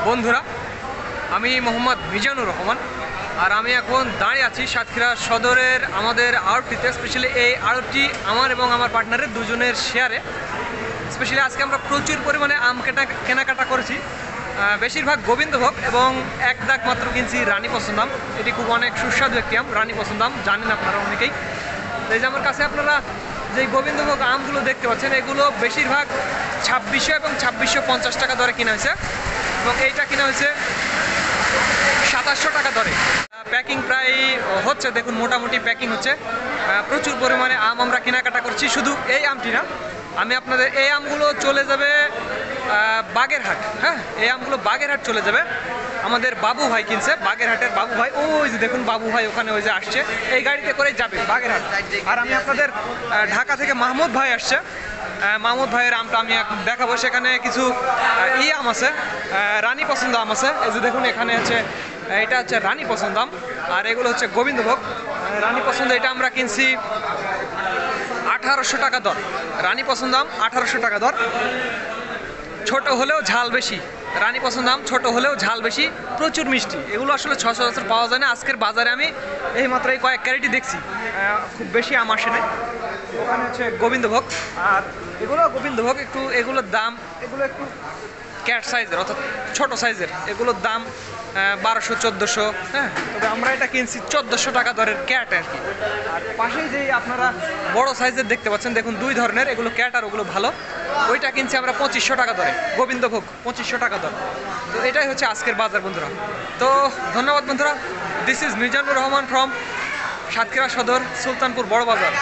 বন্ধুরা, আমি মোহাম্মদ মিজানুর রহমান। আর আমি এখন দাঁড়িয়ে আছি সাতক্ষীরা সদরের আমাদের আড়তটিতে। স্পেশালি এই আড়তটি আমার এবং আমার পার্টনারের দুজনের শেয়ারে। স্পেশালি আজকে আমরা প্রচুর পরিমাণে আম কেনাকাটা করেছি। বেশিরভাগ গোবিন্দভোগ এবং এক দাগ মাত্র কিনছি রানী পছন্দ আম। এটি খুব অনেক সুস্বাদু একটি আম, রানী পছন্দ আম, জানেন আপনারা অনেকেই। এই যে আমার কাছে আপনারা যে গোবিন্দভোগ আমগুলো দেখতে পাচ্ছেন, এগুলো বেশিরভাগ 2600 এবং 2650 টাকা দরে কিনা হয়েছে, এবং এইটা কিনা হয়েছে 2700 টাকা দরে। প্যাকিং প্রায় হচ্ছে, দেখুন মোটামুটি প্যাকিং হচ্ছে। প্রচুর পরিমাণে আম আমরা কেনাকাটা করছি। শুধু এই আমটি না, আমি আপনাদের এই আমগুলো চলে যাবে বাগেরহাট। হ্যাঁ, এই আমগুলো বাগেরহাট চলে যাবে। আমাদের বাবু ভাই কিনছে, বাগেরহাটের বাবু ভাই। ওই যে দেখুন বাবু ভাই ওখানে ওই যে আসছে, এই গাড়িতে করেই যাবে বাগেরহাট। আর আমি আপনাদের ঢাকা থেকে মাহমুদ ভাই আসছে। মাহমুদ ভাইয়ের আমটা আমি দেখাবো। সেখানে কিছু আম আছে, রানী পছন্দ আম আছে। এই যে দেখুন এখানে হচ্ছে, এটা হচ্ছে রানী পছন্দ আম, আর এগুলো হচ্ছে গোবিন্দভোগ। রানী পছন্দ এটা আমরা কিনছি 1800 টাকা দর। রানী পছন্দ আম 1800 টাকা দর। ছোট হলেও ঝাল বেশি। রানী পছন্দ আম ছোট হলেও ঝাল বেশি, প্রচুর মিষ্টি। এগুলো আসলে সচরাচর পাওয়া যায় না। আজকের বাজারে আমি এই মাত্র এই কয়েক ক্যারেটই দেখছি, খুব বেশি আম আসে না। ওখানে হচ্ছে গোবিন্দভোগ, আর এগুলো গোবিন্দভোগ একটু, এগুলোর দাম, এগুলো একটু ক্যাট সাইজের অর্থাৎ ছোট সাইজের। এগুলোর দাম 1200-1400। হ্যাঁ, তবে আমরা এটা কিনছি 1400 টাকা দরের ক্যাট আর কি। আর পাশেই যে আপনারা বড় সাইজের দেখতে পাচ্ছেন, দেখুন দুই ধরনের, এগুলো ক্যাট আর ওগুলো ভালো। ওইটা কিনছি আমরা 2500 টাকা দরে, গোবিন্দভোগ 2500 টাকা দর। তো এটাই হচ্ছে আজকের বাজার বন্ধুরা। তো ধন্যবাদ বন্ধুরা। This is Mizanur Rahman from Satkhira সদর, সুলতানপুর বড় বাজার।